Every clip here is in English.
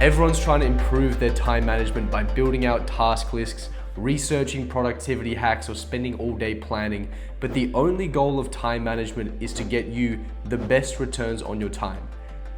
Everyone's trying to improve their time management by building out task lists, researching productivity hacks, or spending all day planning. But the only goal of time management is to get you the best returns on your time.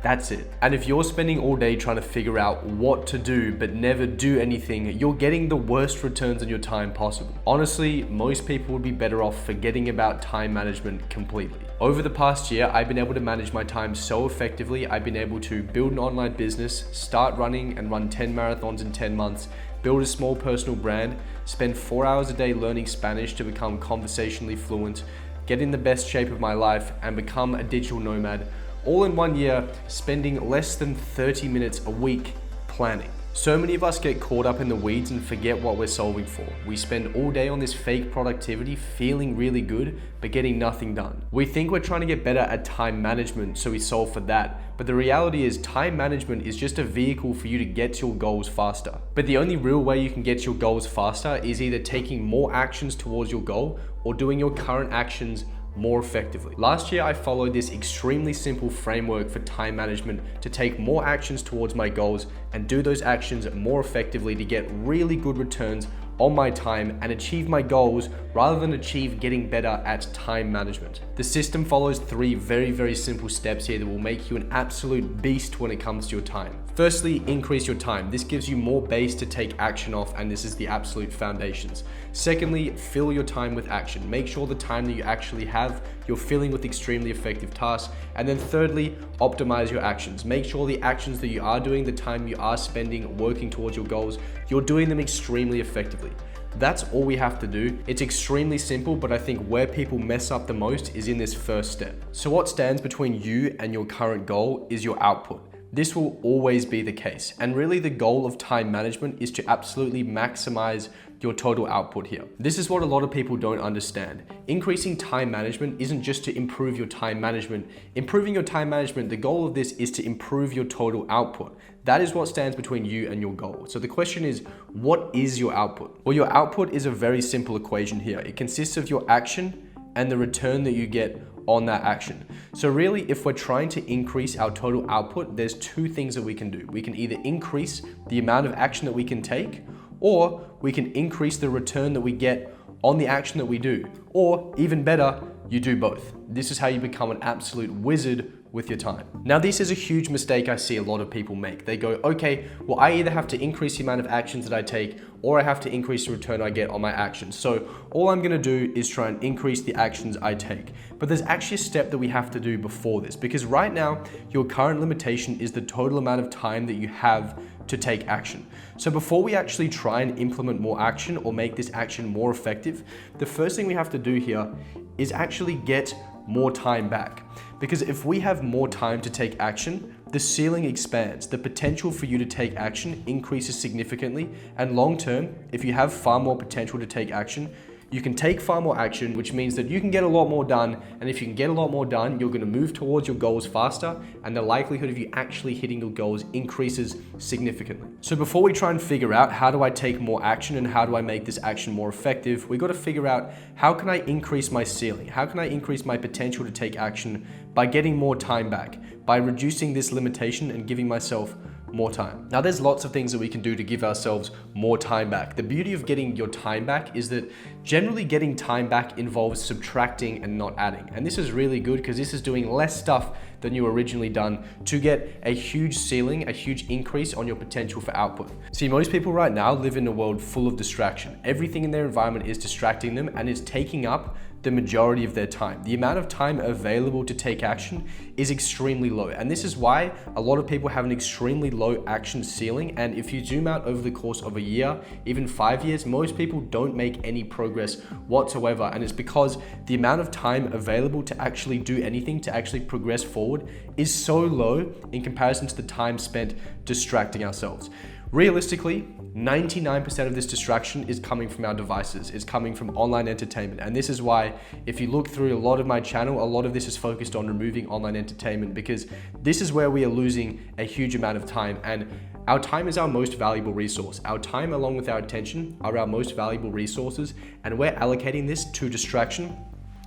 That's it. And if you're spending all day trying to figure out what to do but never do anything, you're getting the worst returns on your time possible. Honestly, most people would be better off forgetting about time management completely. Over the past year, I've been able to manage my time so effectively. I've been able to build an online business, start running and run 10 marathons in 10 months, build a small personal brand, spend 4 hours a day learning Spanish to become conversationally fluent, get in the best shape of my life, and become a digital nomad, all in 1 year, spending less than 30 minutes a week planning. So many of us get caught up in the weeds and forget what we're solving for. We spend all day on this fake productivity, feeling really good, but getting nothing done. We think we're trying to get better at time management, so we solve for that. But the reality is time management is just a vehicle for you to get to your goals faster. But the only real way you can get to your goals faster is either taking more actions towards your goal or doing your current actions more effectively. Last year, I followed this extremely simple framework for time management to take more actions towards my goals and do those actions more effectively to get really good returns on my time and achieve my goals rather than achieve getting better at time management. The system follows 3 very simple steps here that will make you an absolute beast when it comes to your time. Firstly, increase your time. This gives you more base to take action off, and this is the absolute foundations. Secondly, fill your time with action. Make sure the time that you actually have, you're filling with extremely effective tasks. And then thirdly, optimize your actions. Make sure the actions that you are doing, the time you are spending working towards your goals, you're doing them extremely effectively. That's all we have to do. It's extremely simple, but I think where people mess up the most is in this first step. So what stands between you and your current goal is your output. This will always be the case. And really the goal of time management is to absolutely maximize your total output here. This is what a lot of people don't understand. Increasing time management isn't just to improve your time management. Improving your time management, the goal of this is to improve your total output. That is what stands between you and your goal. So the question is, what is your output? Well, your output is a very simple equation here. It consists of your action and the return that you get on that action. So really, if we're trying to increase our total output, there's 2 things that we can do. We can either increase the amount of action that we can take, or we can increase the return that we get on the action that we do. Or even better, you do both. This is how you become an absolute wizard with your time. Now, this is a huge mistake I see a lot of people make. They go, okay, well, I either have to increase the amount of actions that I take, or I have to increase the return I get on my actions. So all I'm gonna do is try and increase the actions I take. But there's actually a step that we have to do before this, because right now, your current limitation is the total amount of time that you have to take action. So before we actually try and implement more action or make this action more effective, the first thing we have to do here is actually get more time back. Because if we have more time to take action, the ceiling expands. The potential for you to take action increases significantly. And long term, if you have far more potential to take action, you can take far more action, which means that you can get a lot more done. And if you can get a lot more done, you're gonna move towards your goals faster, and the likelihood of you actually hitting your goals increases significantly. So before we try and figure out how do I take more action and how do I make this action more effective, we gotta figure out how can I increase my ceiling? How can I increase my potential to take action by getting more time back, by reducing this limitation and giving myself more time. Now, there's lots of things that we can do to give ourselves more time back. The beauty of getting your time back is that generally getting time back involves subtracting and not adding. And this is really good because this is doing less stuff than you originally done to get a huge ceiling, a huge increase on your potential for output. See, most people right now live in a world full of distraction. Everything in their environment is distracting them and is taking up the majority of their time. The amount of time available to take action is extremely low. And this is why a lot of people have an extremely low action ceiling. And if you zoom out over the course of a year, even 5 years, most people don't make any progress whatsoever. And it's because the amount of time available to actually do anything, to actually progress forward, is so low in comparison to the time spent distracting ourselves. Realistically, 99% of this distraction is coming from our devices. It's coming from online entertainment. And this is why, if you look through a lot of my channel, a lot of this is focused on removing online entertainment, because this is where we are losing a huge amount of time. And our time is our most valuable resource. Our time, along with our attention, are our most valuable resources. And we're allocating this to distraction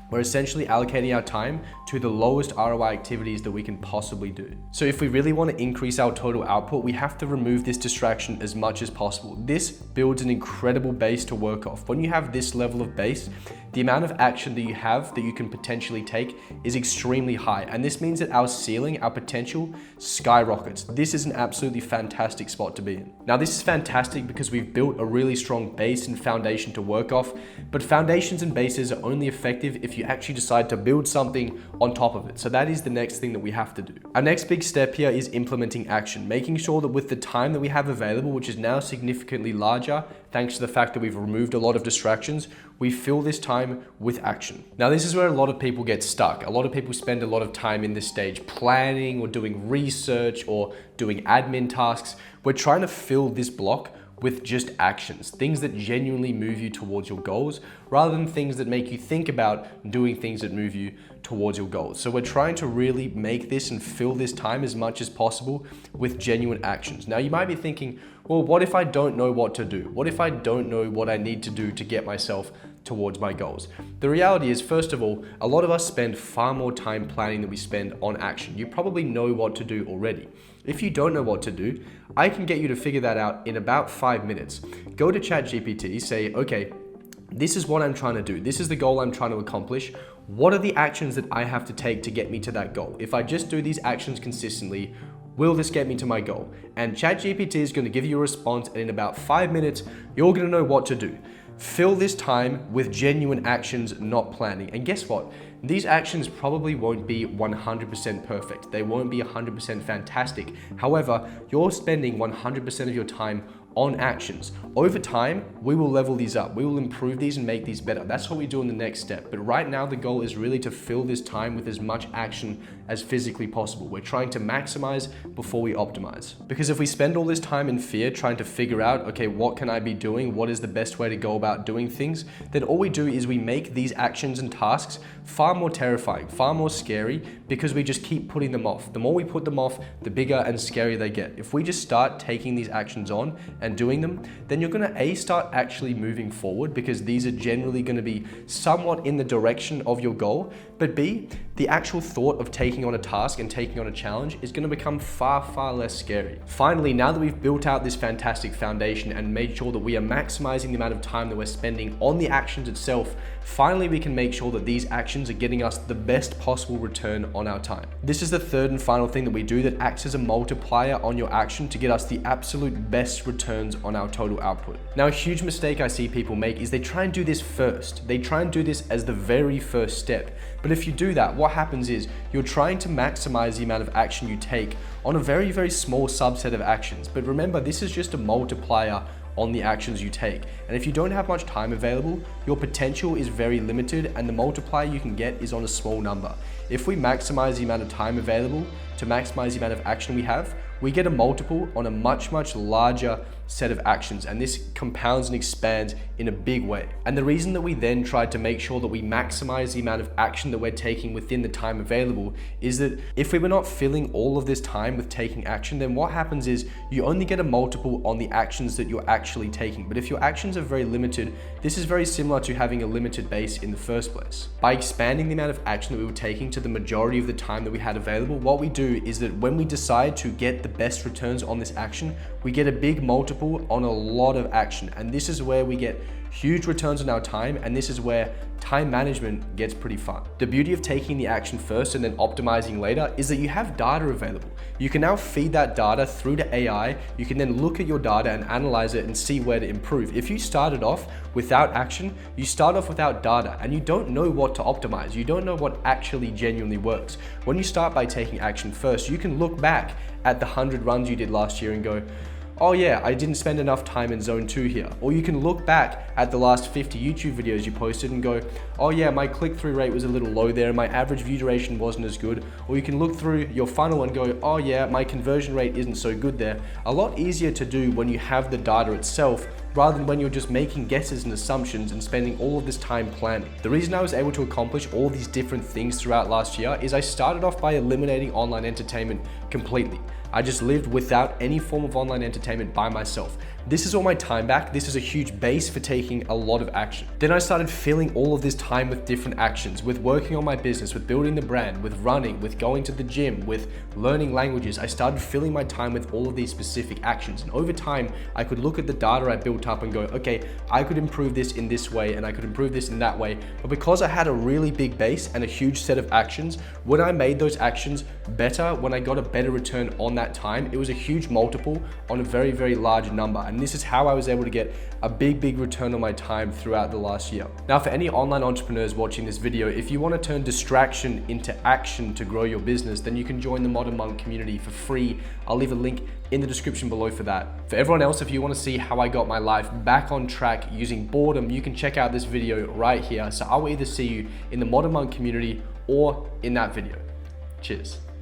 We're essentially allocating our time to the lowest ROI activities that we can possibly do. So if we really want to increase our total output, we have to remove this distraction as much as possible. This builds an incredible base to work off. When you have this level of base, the amount of action that you have that you can potentially take is extremely high. And this means that our ceiling, our potential skyrockets. This is an absolutely fantastic spot to be in. Now, this is fantastic because we've built a really strong base and foundation to work off, but foundations and bases are only effective if you actually decide to build something on top of it. So that is the next thing that we have to do. Our next big step here is implementing action, making sure that with the time that we have available, which is now significantly larger, thanks to the fact that we've removed a lot of distractions, we fill this time with action. Now, this is where a lot of people get stuck. A lot of people spend a lot of time in this stage planning or doing research or doing admin tasks. We're trying to fill this block with just actions, things that genuinely move you towards your goals, rather than things that make you think about doing things that move you towards your goals. So we're trying to really make this and fill this time as much as possible with genuine actions. Now, you might be thinking, well, what if I don't know what to do? What if I don't know what I need to do to get myself towards my goals? The reality is, first of all, a lot of us spend far more time planning than we spend on action. You probably know what to do already. If you don't know what to do, I can get you to figure that out in about 5 minutes. Go to ChatGPT, say, okay, this is what I'm trying to do. This is the goal I'm trying to accomplish. What are the actions that I have to take to get me to that goal? If I just do these actions consistently, will this get me to my goal? And ChatGPT is going to give you a response, and in about 5 minutes, you're going to know what to do. Fill this time with genuine actions, not planning. And guess what? These actions probably won't be 100% perfect. They won't be 100% fantastic. However, you're spending 100% of your time on actions. Over time, we will level these up. We will improve these and make these better. That's what we do in the next step. But right now, the goal is really to fill this time with as much action as physically possible. We're trying to maximize before we optimize. Because if we spend all this time in fear trying to figure out, okay, what can I be doing? What is the best way to go about doing things? Then all we do is we make these actions and tasks far more terrifying, far more scary, because we just keep putting them off. The more we put them off, the bigger and scarier they get. If we just start taking these actions on and doing them, then you're gonna A, start actually moving forward, because these are generally gonna be somewhat in the direction of your goal, but B, the actual thought of taking on a task and taking on a challenge is gonna become far, far less scary. Finally, now that we've built out this fantastic foundation and made sure that we are maximizing the amount of time that we're spending on the actions itself, finally we can make sure that these actions are getting us the best possible return on our time. This is the third and final thing that we do that acts as a multiplier on your action to get us the absolute best returns on our total output. Now, a huge mistake I see people make is they try and do this first. They try and do this as the very first step. But if you do that, what happens is you're trying to maximize the amount of action you take on a very, very small subset of actions. But remember, this is just a multiplier on the actions you take. And if you don't have much time available, your potential is very limited and the multiplier you can get is on a small number. If we maximize the amount of time available to maximize the amount of action we have, we get a multiple on a much, much larger set of actions, and this compounds and expands in a big way. And the reason that we then try to make sure that we maximize the amount of action that we're taking within the time available is that if we were not filling all of this time with taking action, then what happens is you only get a multiple on the actions that you're actually taking. But if your actions are very limited, this is very similar to having a limited base in the first place. By expanding the amount of action that we were taking to the majority of the time that we had available, what we do is that when we decide to get the best returns on this action, we get a big multiple on a lot of action. And this is where we get huge returns on our time, and this is where time management gets pretty fun. The beauty of taking the action first and then optimizing later is that you have data available. You can now feed that data through to AI. You can then look at your data and analyze it and see where to improve. If you started off without action, you start off without data and you don't know what to optimize. You don't know what actually genuinely works. When you start by taking action first, you can look back at the 100 runs you did last year and go, oh yeah, I didn't spend enough time in zone 2 here. Or you can look back at the last 50 YouTube videos you posted and go, oh yeah, my click-through rate was a little low there, my average view duration wasn't as good. Or you can look through your funnel and go, oh yeah, my conversion rate isn't so good there. A lot easier to do when you have the data itself, rather than when you're just making guesses and assumptions and spending all of this time planning. The reason I was able to accomplish all these different things throughout last year is I started off by eliminating online entertainment completely. I just lived without any form of online entertainment by myself. This is all my time back. This is a huge base for taking a lot of action. Then I started filling all of this time with different actions, with working on my business, with building the brand, with running, with going to the gym, with learning languages. I started filling my time with all of these specific actions. And over time, I could look at the data I built up and go, okay, I could improve this in this way and I could improve this in that way. But because I had a really big base and a huge set of actions, when I made those actions better, when I got a better return on that time, it was a huge multiple on a very, very large number. And this is how I was able to get a big return on my time throughout the last year. Now, for any online entrepreneurs watching this video, if you want to turn distraction into action to grow your business, then you can join the Modern Monk community for free. I'll leave a link in the description below for that. For everyone else, if you want to see how I got my life back on track using boredom, you can check out this video right here. So I will either see you in the Modern Monk community or in that video. Cheers.